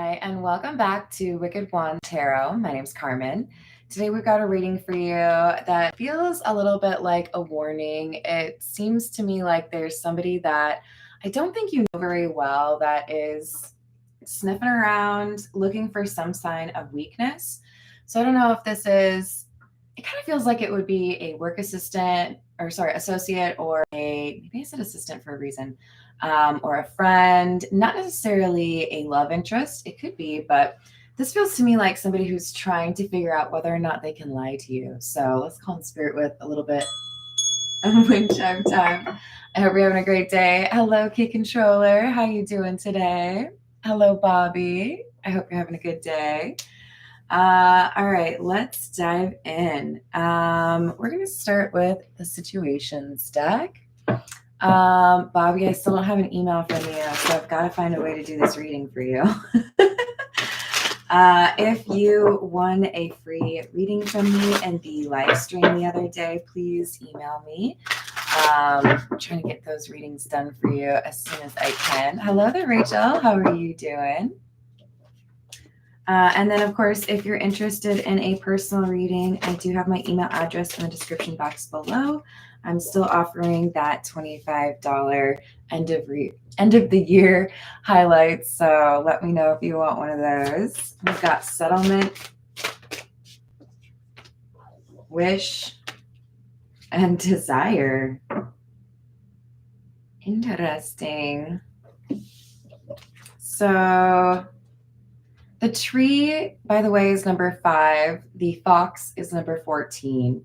Hi, and welcome back to Wicked One Tarot. My name's Carmen. Today we've got a reading for you that feels a little bit like a warning. It seems to me like there's somebody that I don't think you know very well that is sniffing around looking for some sign of weakness. So I don't know if this is, it kind of feels like it would be a work associate, or maybe I said assistant for a reason. Or a friend, not necessarily a love interest. It could be, but this feels to me like somebody who's trying to figure out whether or not they can lie to you. So let's call in spirit with a little bit of wind chime time. I hope you're having a great day. Hello, Key Controller. How you doing today? Hello, Bobby. I hope you're having a good day. All right, let's dive in. We're going to start with the situations deck. Bobby, I still don't have an email from you, so I've got to find a way to do this reading for you. If you won a free reading from me in the live stream the other day, please email me. I'm trying to get those readings done for you as soon as I can. Hello there, Rachel. How are you doing? And then, of course, if you're interested in a personal reading, I do have my email address in the description box below. I'm still offering that $25 end of the year highlights. So let me know if you want one of those. We've got settlement, wish, and desire. Interesting. So the tree, by the way, is number 5. The fox is number 14.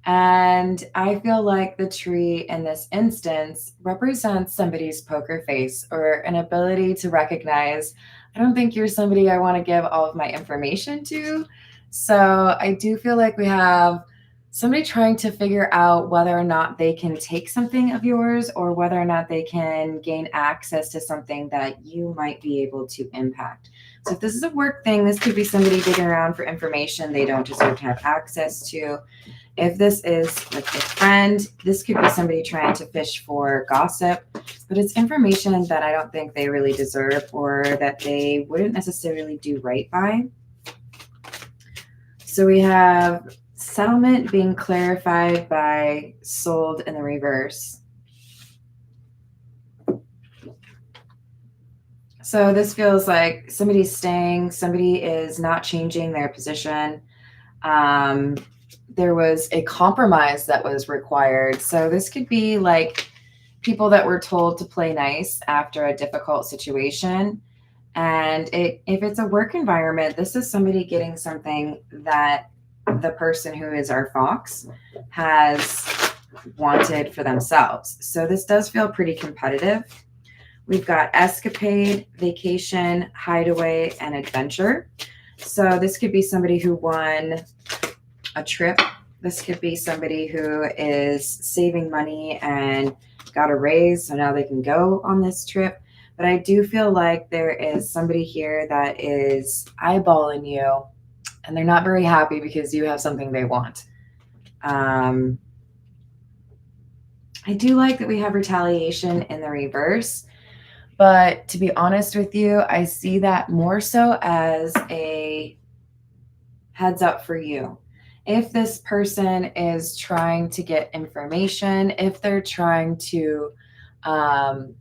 And I feel like the tree in this instance represents somebody's poker face or an ability to recognize, I don't think you're somebody I want to give all of my information to. So I do feel like we have somebody trying to figure out whether or not they can take something of yours or whether or not they can gain access to something that you might be able to impact. So if this is a work thing, this could be somebody digging around for information they don't deserve to have access to. If this is like a friend, this could be somebody trying to fish for gossip, but it's information that I don't think they really deserve or that they wouldn't necessarily do right by. So we have settlement being clarified by sold in the reverse. So this feels like somebody's staying, somebody is not changing their position. There was a compromise that was required. So this could be like people that were told to play nice after a difficult situation. And if it's a work environment, this is somebody getting something that the person who is our fox has wanted for themselves. So this does feel pretty competitive. We've got escapade, vacation, hideaway, and adventure. So this could be somebody who won a trip. This could be somebody who is saving money and got a raise, so now they can go on this trip. But I do feel like there is somebody here that is eyeballing you, and they're not very happy because you have something they want. I do like that we have retaliation in the reverse, but to be honest with you, I see that more so as a heads up for you. If this person is trying to get information, if they're trying to kind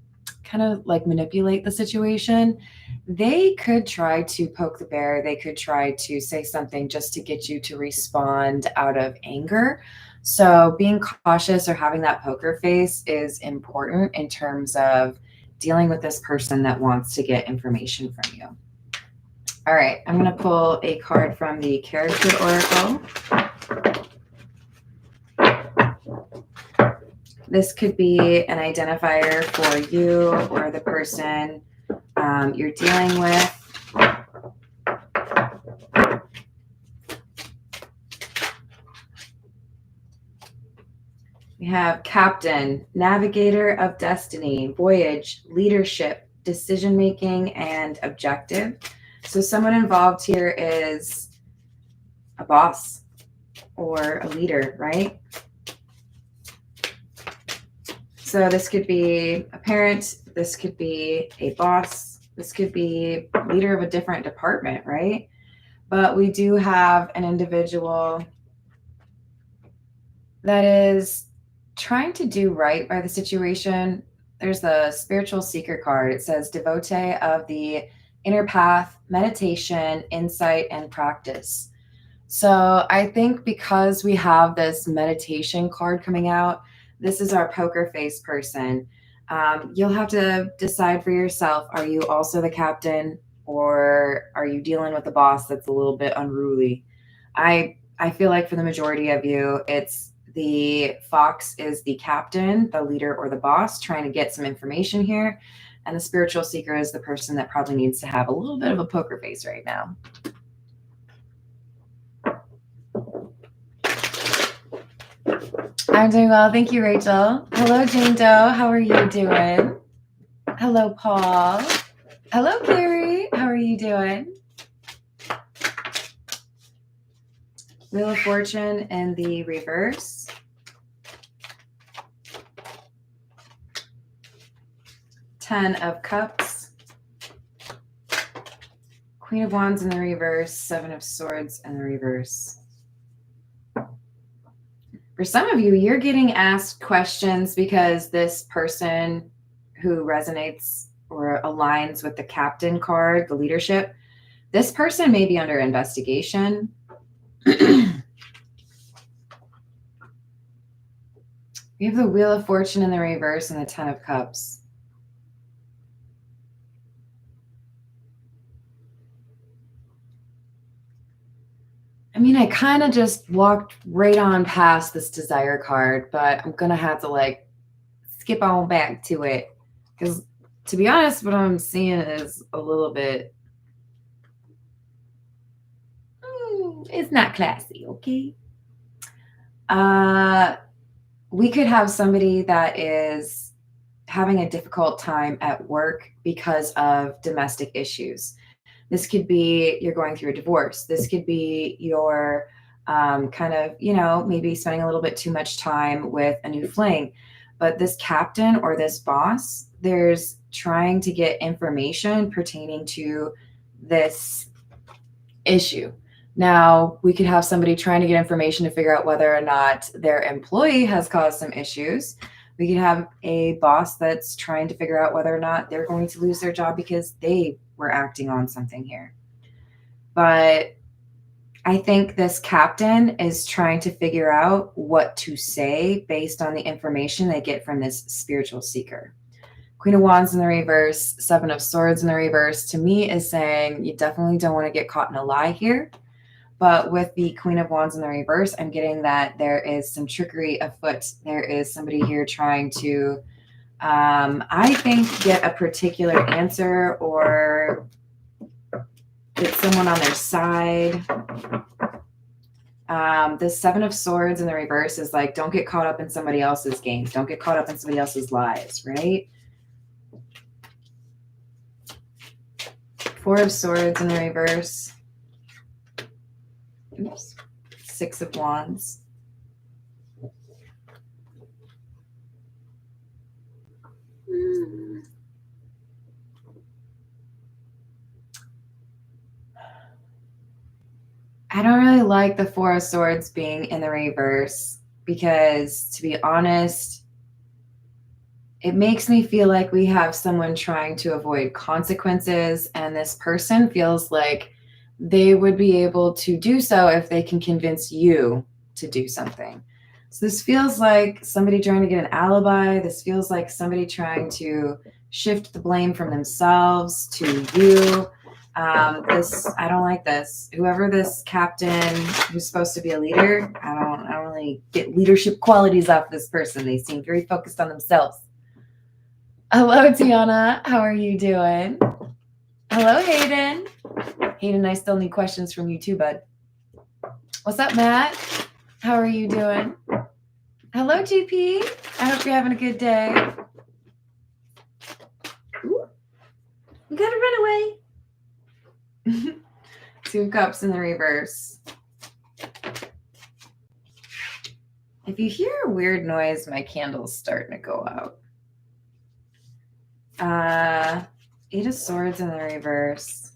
of like manipulate the situation, they could try to poke the bear. They could try to say something just to get you to respond out of anger. So being cautious or having that poker face is important in terms of dealing with this person that wants to get information from you. All right, I'm going to pull a card from the Character Oracle. This could be an identifier for you or the person you're dealing with. We have Captain, Navigator of Destiny, Voyage, Leadership, Decision-making, and Objective. So someone involved here is a boss or a leader, right? So this could be a parent, this could be a boss, This could be leader of a different department, right? But we do have an individual that is trying to do right by the situation. There's the spiritual seeker card. It says devotee of the inner path, meditation, insight, and practice. So I think because we have this meditation card coming out, this is our poker face person. You'll have to decide for yourself. Are you also the captain, or are you dealing with the boss that's a little bit unruly? I feel like for the majority of you, it's the fox is the captain, the leader, or the boss trying to get some information here. And the spiritual seeker is the person that probably needs to have a little bit of a poker face right now. I'm doing well. Thank you, Rachel. Hello, Jane Doe. How are you doing? Hello, Paul. Hello, Carrie. How are you doing? Wheel of Fortune in the reverse. Ten of Cups. Queen of Wands in the reverse. Seven of Swords in the reverse. For some of you, you're getting asked questions because this person who resonates or aligns with the captain card, the leadership, this person may be under investigation. We have the Wheel of Fortune in the reverse and the Ten of Cups. I mean, I kind of just walked right on past this desire card, but I'm going to have to like skip on back to it because, to be honest, what I'm seeing is a little bit, it's not classy, okay? We could have somebody that is having a difficult time at work because of domestic issues. This could be you're going through a divorce. This could be your kind of, maybe spending a little bit too much time with a new fling. But this captain or this boss, there's trying to get information pertaining to this issue. Now, we could have somebody trying to get information to figure out whether or not their employee has caused some issues. We could have a boss that's trying to figure out whether or not they're going to lose their job because they were acting on something here. But I think this captain is trying to figure out what to say based on the information they get from this spiritual seeker. Queen of Wands in the reverse, Seven of Swords in the reverse, to me is saying you definitely don't want to get caught in a lie here. But with the Queen of Wands in the reverse, I'm getting that there is some trickery afoot. There is somebody here trying to, I think, get a particular answer or get someone on their side. The Seven of Swords in the reverse is like, don't get caught up in somebody else's games. Don't get caught up in somebody else's lies, right? Four of Swords in the reverse. Oops. Six of Wands. I don't really like the Four of Swords being in the reverse because, to be honest, it makes me feel like we have someone trying to avoid consequences, and this person feels like they would be able to do so if they can convince you to do something. So this feels like somebody trying to get an alibi. This feels like somebody trying to shift the blame from themselves to you. I don't like this. Whoever this captain who's supposed to be a leader, I don't really get leadership qualities off this person. They seem very focused on themselves. Hello, Tiana. How are you doing? Hello, Hayden. Hayden, I still need questions from you too, bud. What's up, Matt? How are you doing? Hello, GP. I hope you're having a good day. Ooh. We gotta run away. Two of Cups in the reverse. If you hear a weird noise, my candle's starting to go out. Eight of Swords in the reverse.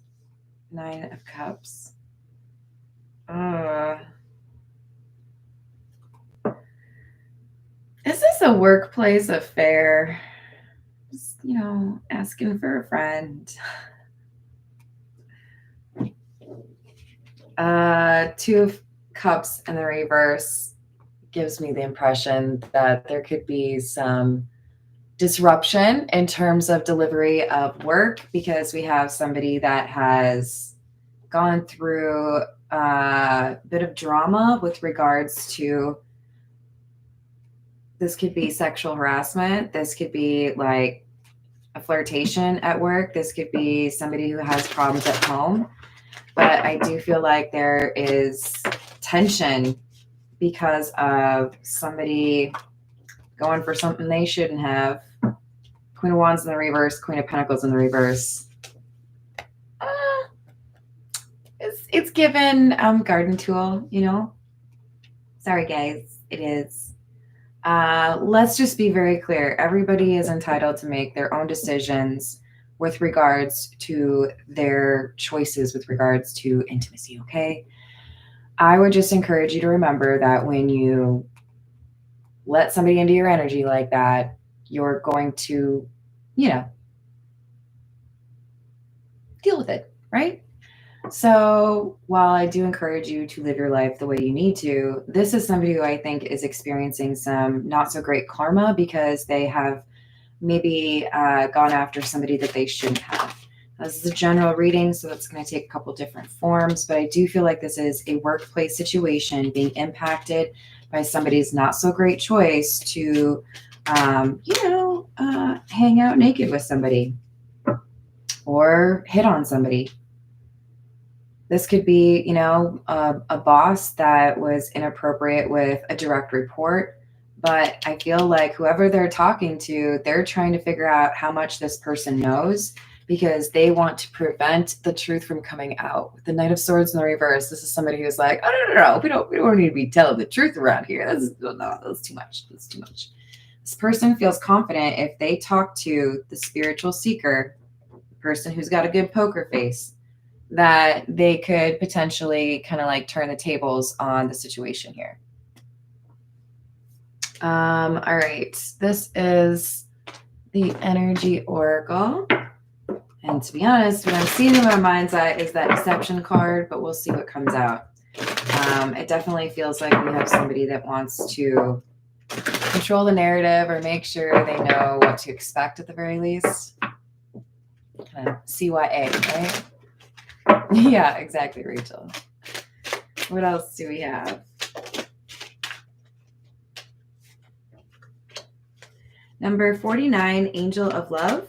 Nine of Cups. Is this a workplace affair? Just, asking for a friend. Two of Cups in the reverse gives me the impression that there could be some disruption in terms of delivery of work because we have somebody that has gone through a bit of drama with regards to, this could be sexual harassment. This could be like a flirtation at work. This could be somebody who has problems at home. But I do feel like there is tension because of somebody going for something they shouldn't have. Queen of Wands in the reverse, Queen of Pentacles in the reverse. It's given garden tool, Sorry, guys, it is. Let's just be very clear. Everybody is entitled to make their own decisions with regards to their choices with regards to intimacy, okay? I would just encourage you to remember that when you let somebody into your energy like that, you're going to, deal with it, right? So while I do encourage you to live your life the way you need to, this is somebody who I think is experiencing some not so great karma because they have maybe gone after somebody that they shouldn't have. This is a general reading, so it's going to take a couple different forms, but I do feel like this is a workplace situation being impacted by somebody's not so great choice to, hang out naked with somebody or hit on somebody. This could be, a boss that was inappropriate with a direct report. But I feel like whoever they're talking to, they're trying to figure out how much this person knows because they want to prevent the truth from coming out. With the Knight of Swords in the reverse, this is somebody who's like, oh, no, we don't need to be telling the truth around here. That's too much. That's too much. This person feels confident if they talk to the spiritual seeker, the person who's got a good poker face, that they could potentially kind of like turn the tables on the situation here. All right, this is the Energy Oracle. And to be honest, what I'm seeing in my mind's eye is that Deception card, but we'll see what comes out. It definitely feels like we have somebody that wants to control the narrative or make sure they know what to expect at the very least. Kind of CYA, right? Yeah, exactly, Rachel. What else do we have? Number 49, Angel of Love.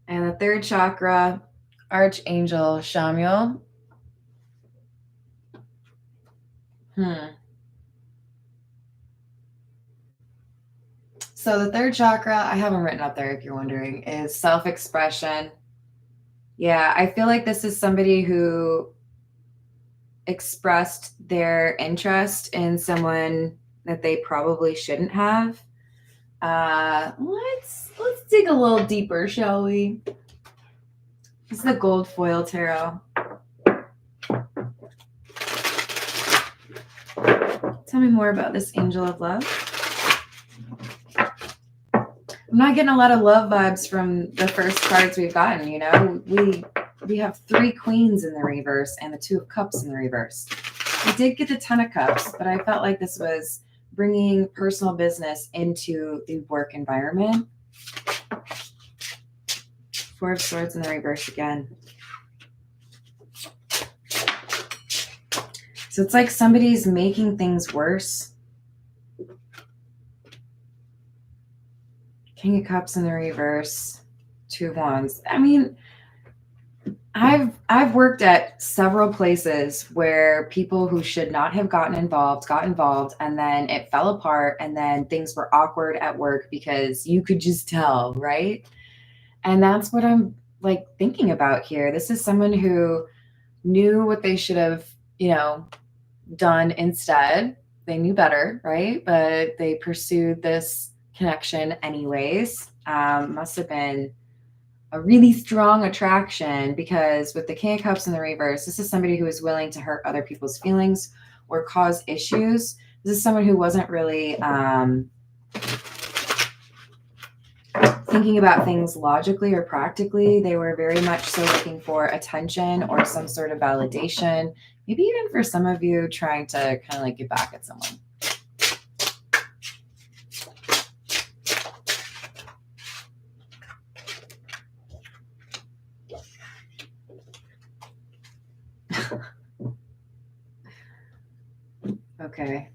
And the third chakra, Archangel Chamuel. So the third chakra, I have them written up there if you're wondering, is self-expression. Yeah, I feel like this is somebody who expressed their interest in someone that they probably shouldn't have. Let's dig a little deeper, shall we? This is the Gold Foil Tarot. Tell me more about this Angel of Love. I'm not getting a lot of love vibes from the first cards we've gotten, We have 3 Queens in the reverse and the 2 of Cups in the reverse. We did get the Ten of Cups, but I felt like this was bringing personal business into the work environment. 4 of Swords in the reverse again. So it's like somebody's making things worse. King of Cups in the reverse. 2 of Wands. I mean, I've worked at several places where people who should not have got involved, and then it fell apart, and then things were awkward at work because you could just tell, right? And that's what I'm like thinking about here. This is someone who knew what they should have, done instead. They knew better, right? But they pursued this connection anyways. Must have been a really strong attraction, because with the King of Cups in the reverse, this is somebody who is willing to hurt other people's feelings or cause issues. This is someone who wasn't really thinking about things logically or practically. They were very much so looking for attention or some sort of validation. Maybe even for some of you trying to kind of like get back at someone. Okay.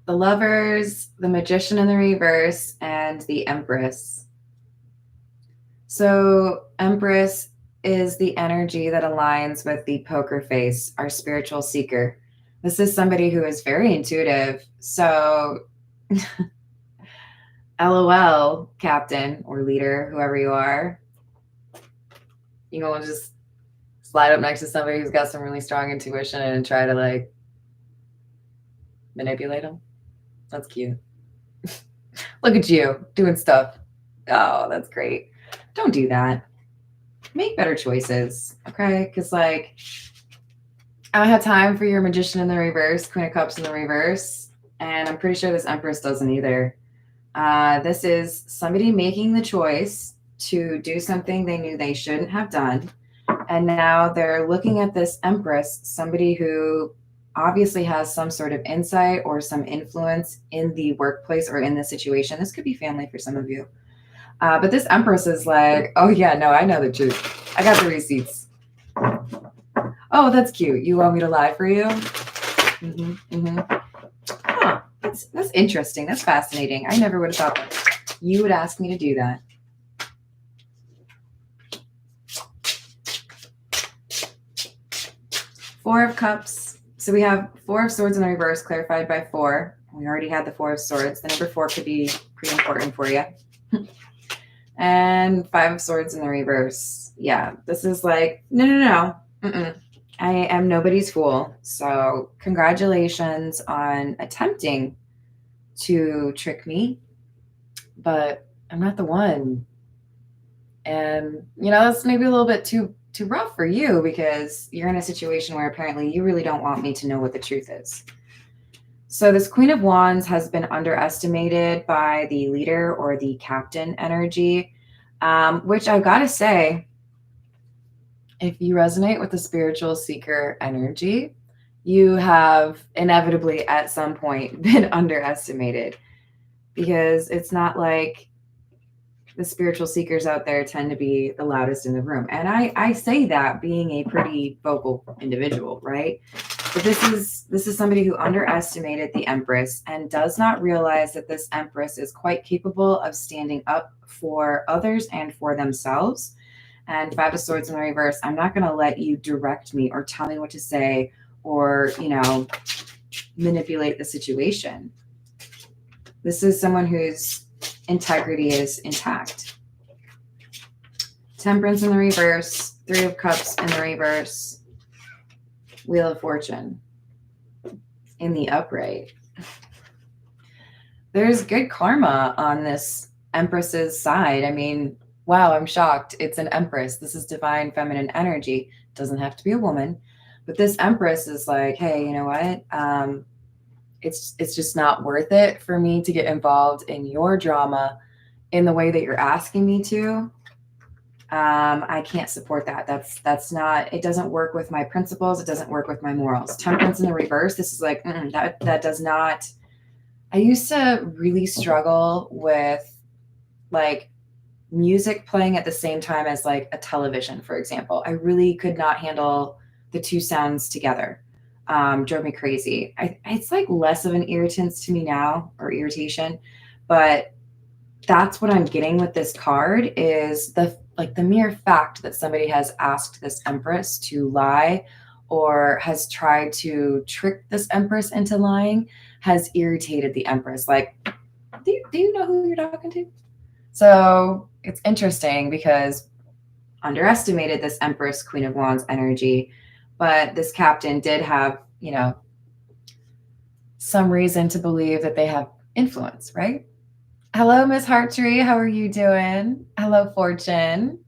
The Lovers, the Magician in the reverse, and the Empress. So Empress is the energy that aligns with the poker face, our spiritual seeker. This is somebody who is very intuitive. So LOL, captain or leader, whoever you are, you gonna just slide up next to somebody who's got some really strong intuition and try to like manipulate them. That's cute. Look at you doing stuff. Oh, that's great. Don't do that. Make better choices, okay? Because like, I don't have time for your Magician in the reverse, Queen of Cups in the reverse, and I'm pretty sure this Empress doesn't either. This is somebody making the choice to do something they knew they shouldn't have done, and now they're looking at this Empress, somebody who obviously has some sort of insight or some influence in the workplace or in the situation. This could be family for some of you. But this Empress is like, oh yeah, no, I know the truth. I got the receipts. Oh, that's cute. You want me to lie for you? Huh, that's interesting. That's fascinating. I never would have thought that you would ask me to do that. Four of Cups. So we have Four of Swords in the reverse, clarified by 4. We already had the Four of Swords. The number 4 could be pretty important for you. And Five of Swords in the reverse. Yeah, this is like, no. I am nobody's fool. So congratulations on attempting to trick me, but I'm not the one. And, that's maybe a little bit too rough for you, because you're in a situation where apparently you really don't want me to know what the truth is. So this Queen of Wands has been underestimated by the leader or the captain energy, which I've got to say, if you resonate with the spiritual seeker energy, you have inevitably at some point been underestimated, because it's not like the spiritual seekers out there tend to be the loudest in the room. And I say that being a pretty vocal individual, right? But this is somebody who underestimated the Empress and does not realize that this Empress is quite capable of standing up for others and for themselves. And Five of Swords in the reverse, I'm not going to let you direct me or tell me what to say or, manipulate the situation. This is someone whose integrity is intact. Temperance in the reverse, Three of Cups in the reverse, Wheel of Fortune in the upright. There's good karma on this Empress's side. I mean, wow, I'm shocked. It's an Empress. This is divine feminine energy. Doesn't have to be a woman. But this Empress is like, hey, you know what? It's just not worth it for me to get involved in your drama in the way that you're asking me to. I can't support that. That's not, it doesn't work with my principles. It doesn't work with my morals. Temperance in the reverse. This is like, that does not. I used to really struggle with like music playing at the same time as like a television, for example. I really could not handle the two sounds together. Drove me crazy. It's like less of an irritant to me now, or irritation, but that's what I'm getting with this card is the mere fact that somebody has asked this Empress to lie or has tried to trick this Empress into lying has irritated the Empress. Like, do you know who you're talking to? So it's interesting because underestimated this Empress, Queen of Wands energy, but this captain did have, some reason to believe that they have influence, right? Hello, Miss Hearttree. How are you doing? Hello, Fortune.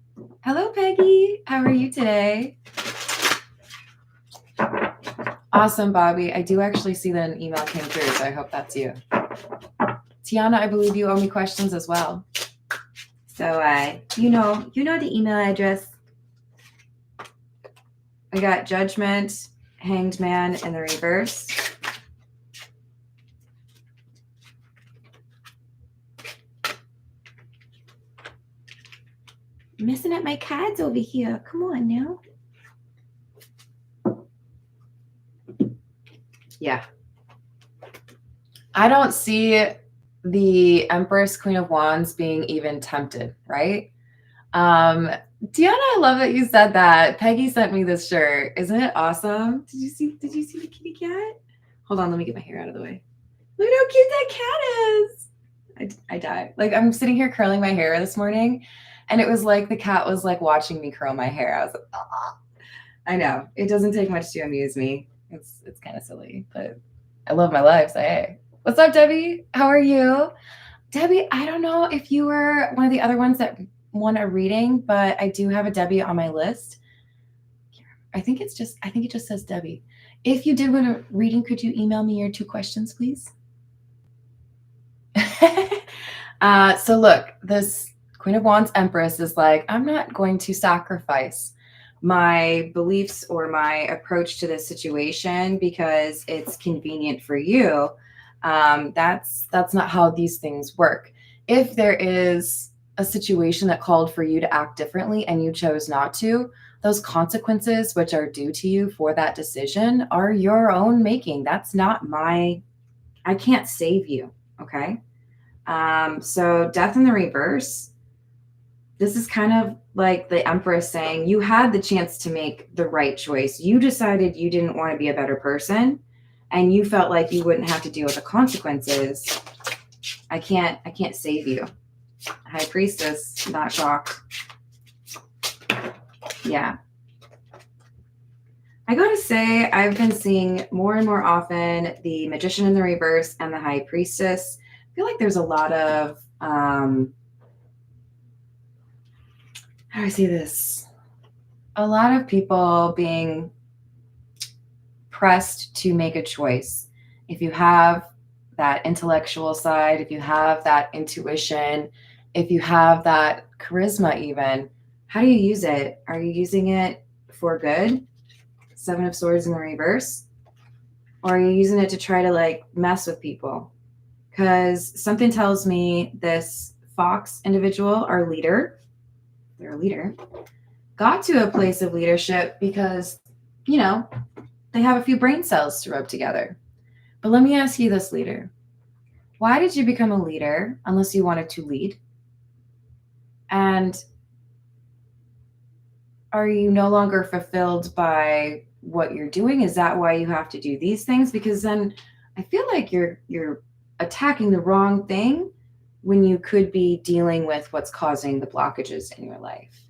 Hello, Peggy. How are you today? Awesome, Bobby. I do actually see that an email came through, so I hope that's you. Tiana, I believe you owe me questions as well. So, you know the email address. I got Judgment, Hanged Man in the reverse. I'm messing up my cards over here. Come on now. Yeah. I don't see the Empress, Queen of Wands being even tempted, right? Deanna, I love that you said that. Peggy sent me this shirt. Isn't it awesome? Did you see the kitty cat? Hold on, let me get my hair out of the way. Look at how cute that cat is. I died. Like, I'm sitting here curling my hair this morning, and it was like the cat was like watching me curl my hair. I was like, ah. I know. It doesn't take much to amuse me. It's kind of silly, but I love my life, so hey. What's up, Debbie? How are you? Debbie, I don't know if you were one of the other ones that won a reading, but I do have a Debbie on my list. I think it just says Debbie. If you did win a reading, could you email me your 2 questions, please? So look, this Queen of Wands Empress is like, I'm not going to sacrifice my beliefs or my approach to this situation because it's convenient for you. That's not how these things work. If there is a situation that called for you to act differently and you chose not to, those consequences which are due to you for that decision are your own making. That's not I can't save you. Okay. So death in the reverse, this is kind of like the Empress saying you had the chance to make the right choice. You decided you didn't want to be a better person and you felt like you wouldn't have to deal with the consequences. I can't save you. High Priestess, not shocked. Yeah. I gotta say, I've been seeing more and more often the Magician in the reverse and the High Priestess. I feel like there's a lot of, how do I say this? A lot of people being pressed to make a choice. If you have that intellectual side, if you have that intuition, if you have that charisma even, how do you use it? Are you using it for good? 7 of Swords in the reverse? Or are you using it to try to like mess with people? Because something tells me this Fox individual, our leader, they're a leader, got to a place of leadership because, they have a few brain cells to rub together. But let me ask you this, leader. Why did you become a leader unless you wanted to lead? And are you no longer fulfilled by what you're doing? Is that why you have to do these things? Because then I feel like you're attacking the wrong thing when you could be dealing with what's causing the blockages in your life.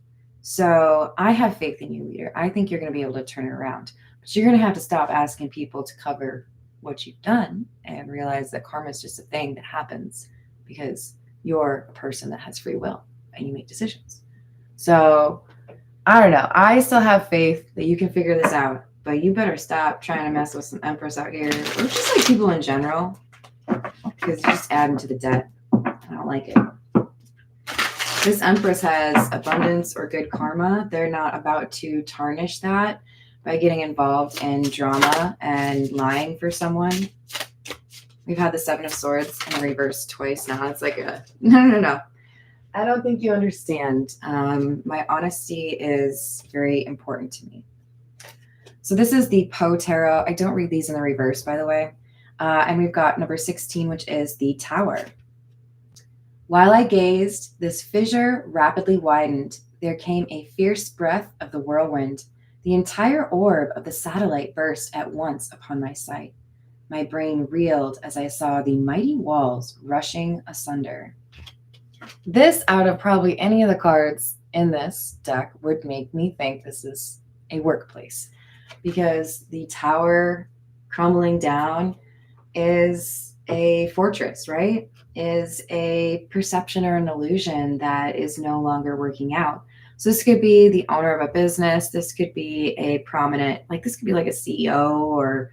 So I have faith in you, leader. I think you're going to be able to turn it around. But you're going to have to stop asking people to cover what you've done and realize that karma is just a thing that happens because you're a person that has free will and you make decisions. So I don't know. I still have faith that you can figure this out, but you better stop trying to mess with some Empress out here or just like people in general because you're just adding to the debt. I don't like it. This Empress has abundance or good karma. They're not about to tarnish that by getting involved in drama and lying for someone. We've had the 7 of Swords in the reverse twice now. It's like no. I don't think you understand. My honesty is very important to me. So this is the Poe Tarot. I don't read these in the reverse, by the way. And we've got number 16, which is the Tower. While I gazed, this fissure rapidly widened. There came a fierce breath of the whirlwind. The entire orb of the satellite burst at once upon my sight. My brain reeled as I saw the mighty walls rushing asunder. This, out of probably any of the cards in this deck, would make me think this is a workplace, because the tower crumbling down is a fortress, right? Is a perception or an illusion that is no longer working out. So this could be the owner of a business. This could be a prominent, like this could be like a CEO or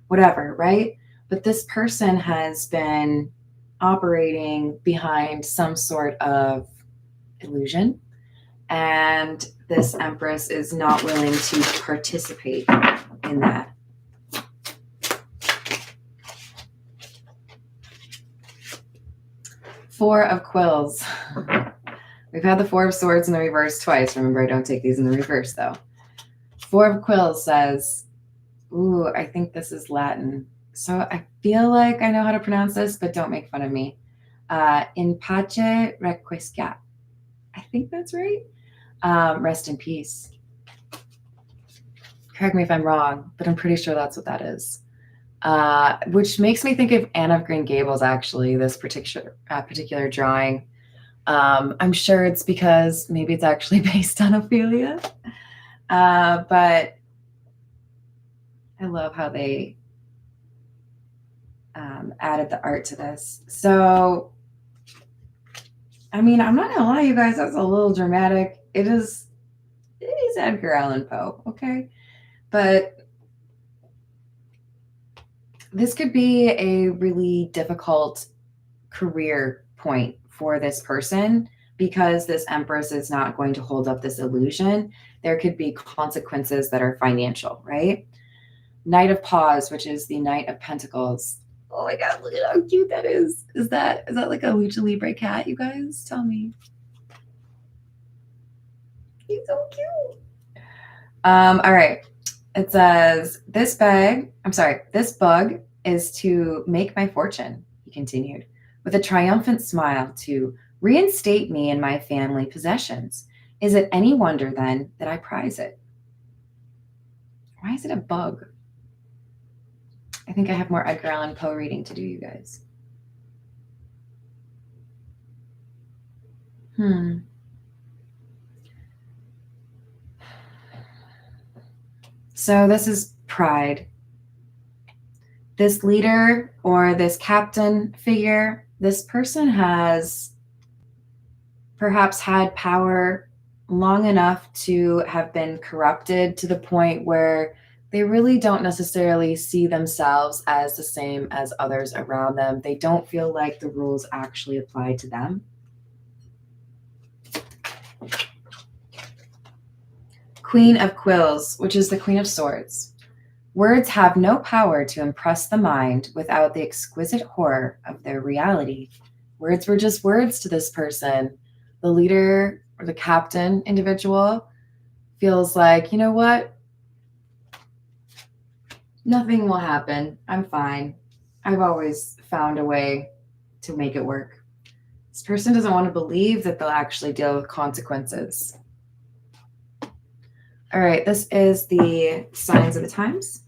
whatever, right? But this person has been operating behind some sort of illusion, and this Empress is not willing to participate in that. Four of Quills. We've had the Four of Swords in the reverse twice. Remember, I don't take these in the reverse, though. Four of Quills says, ooh, I think this is Latin. So I feel like I know how to pronounce this, but don't make fun of me. In pace requiescat. I think that's right. Rest in peace. Correct me if I'm wrong, but I'm pretty sure that's what that is. Which makes me think of Anne of Green Gables, actually, this particular drawing. I'm sure it's because maybe it's actually based on Ophelia. But I love how they added the art to this. So, I mean, I'm not gonna lie, you guys, that's a little dramatic. It is Edgar Allan Poe, okay? But this could be a really difficult career point for this person, because this Empress is not going to hold up this illusion. There could be consequences that are financial, right? Knight of Paws, which is the Knight of Pentacles. Oh my God, look at how cute that is. Is that like a Lucha Libre cat, you guys? Tell me. He's so cute. All right. It says, this bug is to make my fortune, he continued, with a triumphant smile, to reinstate me in my family possessions. Is it any wonder, then, that I prize it? Why is it a bug? I think I have more Edgar Allan Poe reading to do, you guys. So this is pride. This leader or this captain figure, this person has perhaps had power long enough to have been corrupted to the point where they really don't necessarily see themselves as the same as others around them. They don't feel like the rules actually apply to them. Queen of Quills, which is the Queen of Swords. Words have no power to impress the mind without the exquisite horror of their reality. Words were just words to this person. The leader or the captain individual feels like, you know what? Nothing will happen. I'm fine. I've always found a way to make it work. This person doesn't want to believe that they'll actually deal with consequences. All right, this is the signs of the times.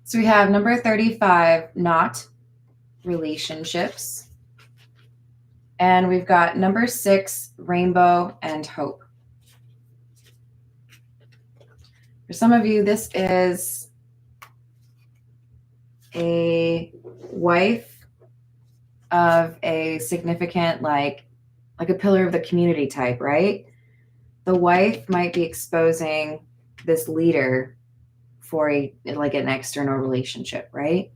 So we have number 35, not relationships. And we've got number 6, rainbow and hope. For some of you, this is a wife of a significant, like a pillar of the community type, right? The wife might be exposing this leader for an external relationship, right?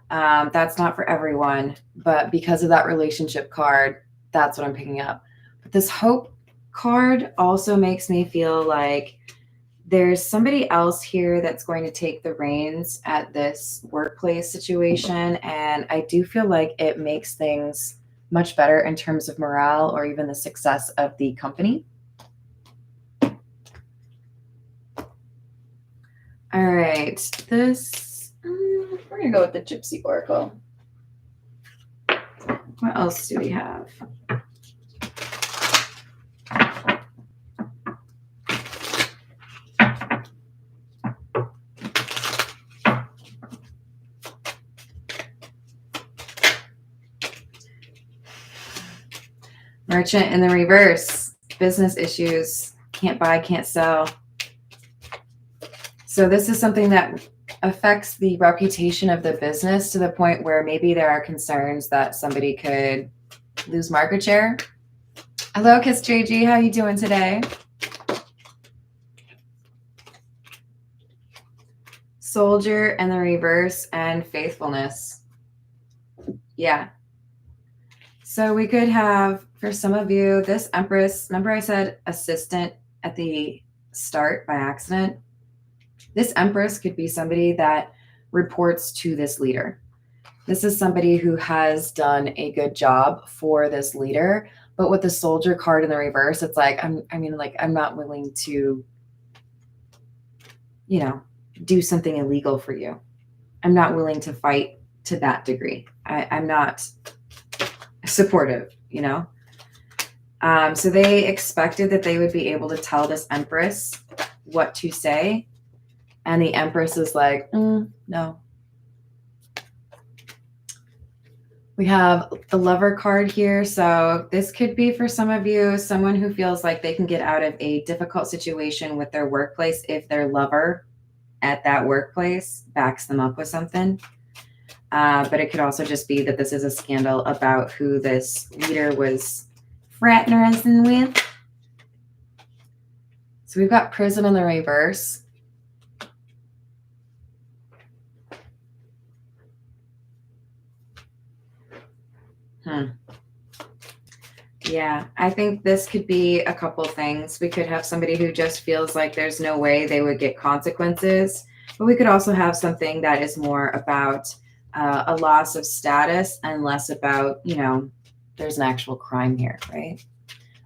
That's not for everyone, but because of that relationship card, that's what I'm picking up. But this hope card also makes me feel like there's somebody else here that's going to take the reins at this workplace situation. And I do feel like it makes things much better in terms of morale or even the success of the company. All right, this, we're going to go with the Gypsy Oracle. What else do we have? Merchant in the reverse. Business issues. Can't buy, can't sell. So this is something that affects the reputation of the business to the point where maybe there are concerns that somebody could lose market share. Hello, Kiss JG. How you doing today? Soldier and the reverse and faithfulness. Yeah. So we could have, for some of you, this Empress. Remember I said assistant at the start by accident? This Empress could be somebody that reports to this leader. This is somebody who has done a good job for this leader. But with the Soldier card in the reverse, it's like, I'm not willing to, do something illegal for you. I'm not willing to fight to that degree. I'm not supportive, So they expected that they would be able to tell this Empress what to say. And the Empress is like, no. We have the Lover card here. So this could be for some of you, someone who feels like they can get out of a difficult situation with their workplace if their lover at that workplace backs them up with something. But it could also just be that this is a scandal about who this leader was fraternizing with. So we've got Prison in the reverse. Yeah, I think this could be a couple things. We could have somebody who just feels like there's no way they would get consequences, but we could also have something that is more about a loss of status and less about, there's an actual crime here, right?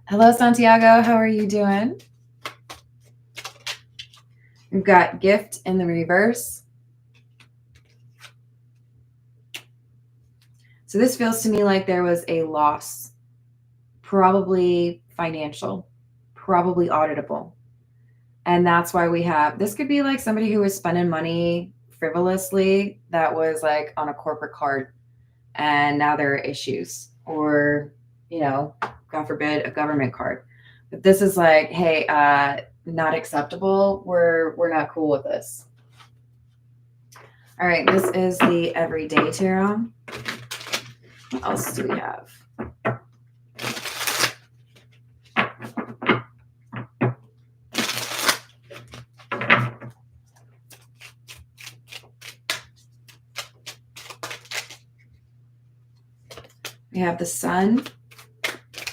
Hello, Santiago. How are you doing? We've got Gift in the reverse. So this feels to me like there was a loss, probably financial, probably auditable. And that's why we have, this could be like somebody who was spending money frivolously that was like on a corporate card and now there are issues, or, God forbid, a government card. But this is like, hey, not acceptable. We're not cool with this. All right, this is the Everyday Tarot. What else do we have? We have the Sun,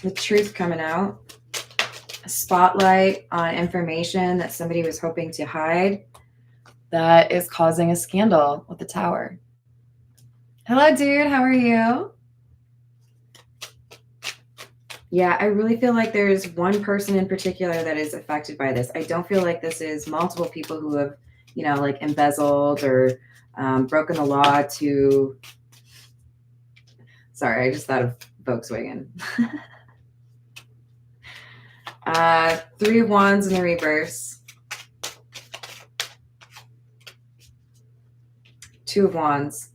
the Truth coming out, a spotlight on information that somebody was hoping to hide that is causing a scandal with the Tower. Hello, dude. How are you? Yeah, I really feel like there's one person in particular that is affected by this. I don't feel like this is multiple people who have, like embezzled or broken the law to... Sorry, I just thought of Volkswagen. 3 of Wands in the reverse. 2 of Wands.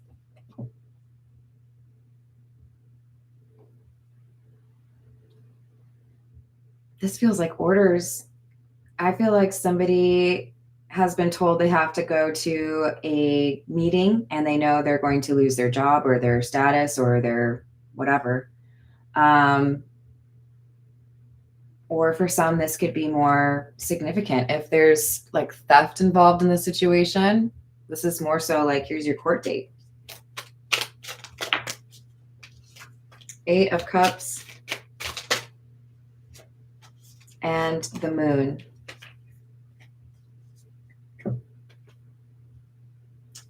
This feels like orders. I feel like somebody has been told they have to go to a meeting and they know they're going to lose their job or their status or their whatever. Or for some, this could be more significant. If there's like theft involved in the situation, this is more so like, here's your court date. 8 of Cups and the Moon.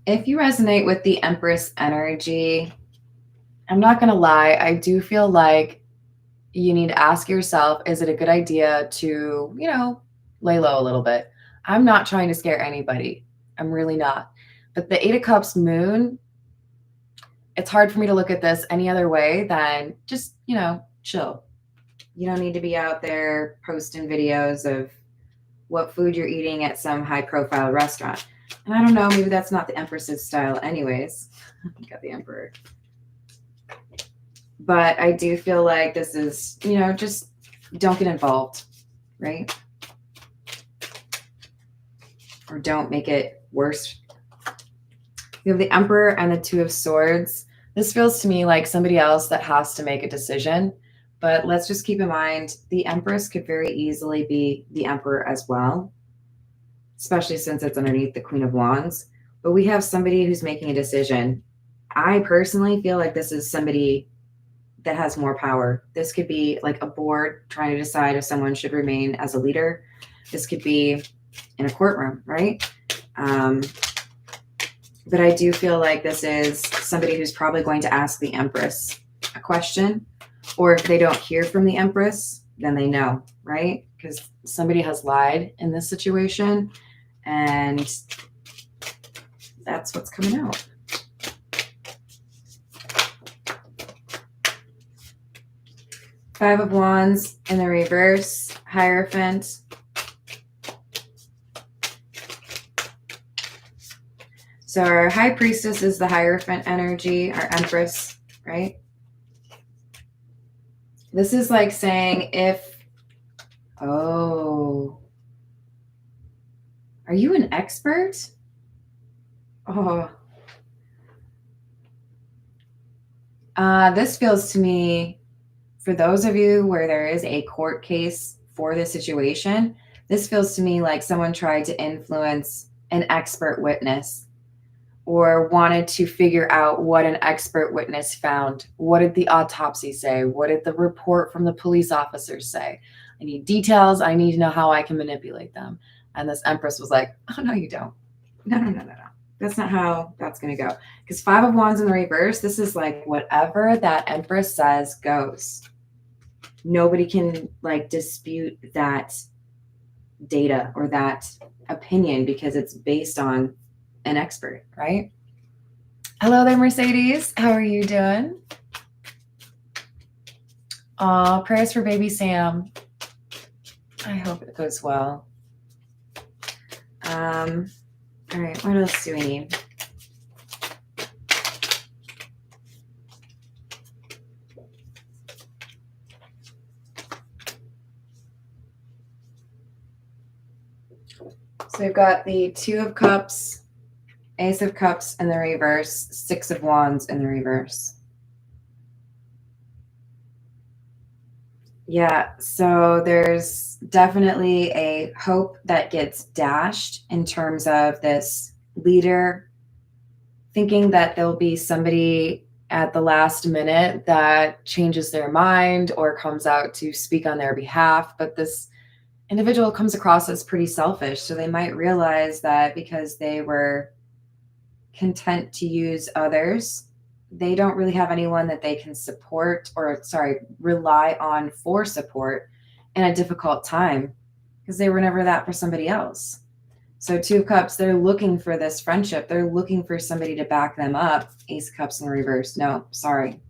If you resonate with the Empress energy, I'm not going to lie, I do feel like you need to ask yourself, is it a good idea to, lay low a little bit? I'm not trying to scare anybody. I'm really not. But the 8 of Cups Moon, it's hard for me to look at this any other way than just, chill. You don't need to be out there posting videos of what food you're eating at some high profile restaurant. And I don't know, maybe that's not the Empress's style anyways. You got the Emperor. But I do feel like this is, just don't get involved, right? Or don't make it worse. We have the Emperor and the Two of Swords. This feels to me like somebody else that has to make a decision. But let's just keep in mind, the Empress could very easily be the Emperor as well, especially since it's underneath the Queen of Wands. But we have somebody who's making a decision. I personally feel like this is somebody that has more power. This could be like a board trying to decide if someone should remain as a leader. This could be in a courtroom, right? But I do feel like this is somebody who's probably going to ask the Empress a question. Or if they don't hear from the Empress, then they know, right? Because somebody has lied in this situation, and that's what's coming out. Five of Wands in the reverse, Hierophant. So our High Priestess is the Hierophant energy, our Empress, right? This is like saying oh, are you an expert? Oh, this feels to me, for those of you where there is a court case for this situation, this feels to me like someone tried to influence an expert witness or wanted to figure out what an expert witness found. What did the autopsy say? What did the report from the police officers say? I need details. I need to know how I can manipulate them. And this Empress was like, oh, no, you don't. No. That's not how that's going to go. Because Five of Wands in the reverse, this is like whatever that Empress says goes. Nobody can like dispute that data or that opinion because it's based on an expert, right? Hello there, Mercedes. How are you doing? Aw, prayers for baby Sam. I hope it goes well. All right, what else do we need? So we've got the Two of Cups, Ace of Cups in the reverse, Six of Wands in the reverse. Yeah, so there's definitely a hope that gets dashed in terms of this leader thinking that there'll be somebody at the last minute that changes their mind or comes out to speak on their behalf. But this individual comes across as pretty selfish. So they might realize that because they were content to use others, they don't really have anyone that they can rely on for support in a difficult time because they were never that for somebody else. So Two of Cups, they're looking for this friendship. They're looking for somebody to back them up. Ace of Cups in reverse. No, sorry.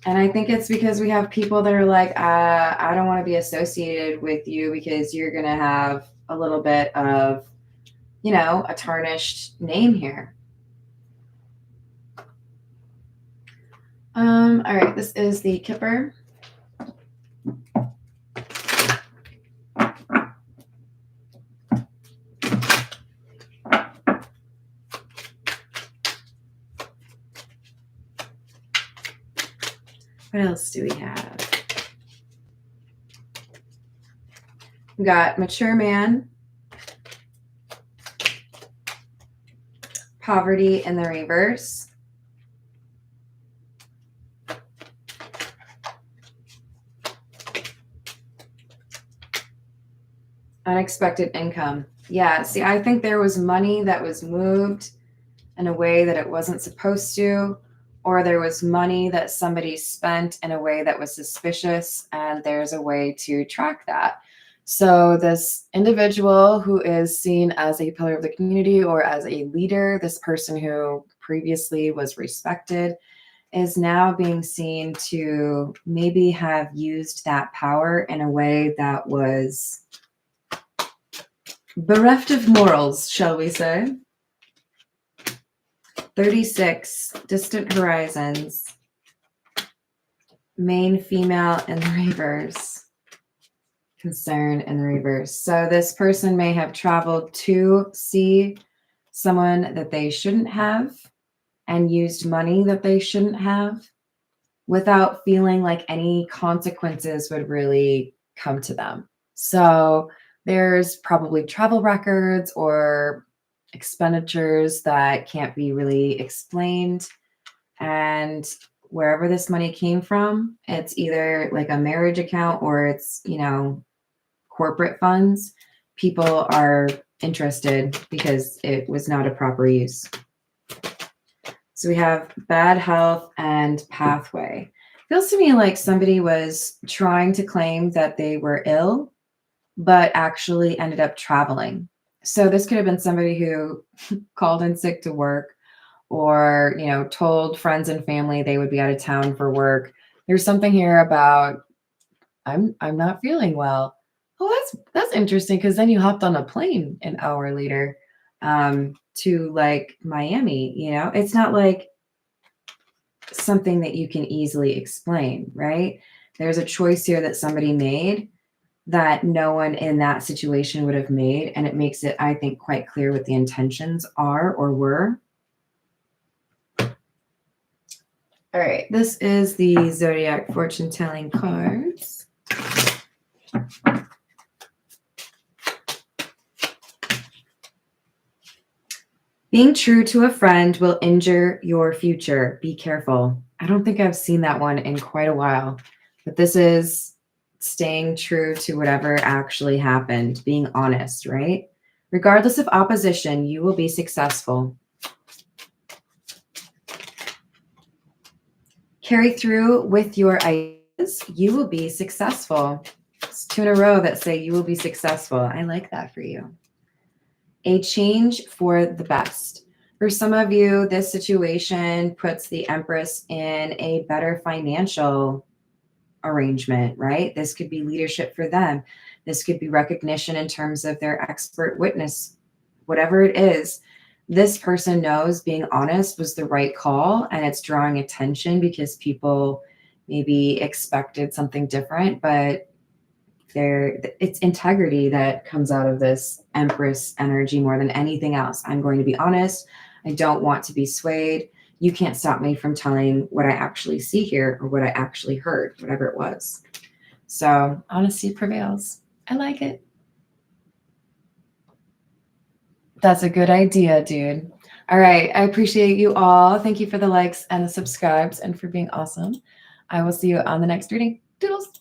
And I think it's because we have people that are like, I don't want to be associated with you because you're going to have a little bit of, a tarnished name here. All right, this is the Kipper. What else do we have? We got Mature Man, Poverty in the reverse, Unexpected Income. Yeah, see, I think there was money that was moved in a way that it wasn't supposed to, or there was money that somebody spent in a way that was suspicious, and there's a way to track that. So this individual who is seen as a pillar of the community or as a leader, this person who previously was respected, is now being seen to maybe have used that power in a way that was bereft of morals, shall we say. 36, distant horizons, main female in the reverse, concern in the reverse. So this person may have traveled to see someone that they shouldn't have and used money that they shouldn't have without feeling like any consequences would really come to them. So there's probably travel records or expenditures that can't be really explained. And wherever this money came from, it's either like a marriage account or it's, corporate funds. People are interested because it was not a proper use. So we have bad health and pathway. Feels to me like somebody was trying to claim that they were ill, but actually ended up traveling. So this could have been somebody who called in sick to work or, told friends and family they would be out of town for work. There's something here about I'm not feeling well. Oh, that's interesting because then you hopped on a plane an hour later to like Miami, It's not like something that you can easily explain, right? There's a choice here that somebody made that no one in that situation would have made. And it makes it, I think, quite clear what the intentions are or were. All right, this is the Zodiac fortune telling cards. Being true to a friend will injure your future. Be careful. I don't think I've seen that one in quite a while, but this is staying true to whatever actually happened, being honest, right? Regardless of opposition, you will be successful. Carry through with your ideas. You will be successful. It's 2 in a row that say you will be successful. I like that for you. A change for the best. For some of you, this situation puts the Empress in a better financial arrangement, right? This could be leadership for them. This could be recognition in terms of their expert witness, whatever it is. This person knows being honest was the right call, and it's drawing attention because people maybe expected something different, but it's integrity that comes out of this Empress energy more than anything else. I'm going to be honest. I don't want to be swayed. You can't stop me from telling what I actually see here or what I actually heard, whatever it was. So honesty prevails. I like it. That's a good idea, dude. All right. I appreciate you all. Thank you for the likes and the subscribes and for being awesome. I will see you on the next reading. Doodles.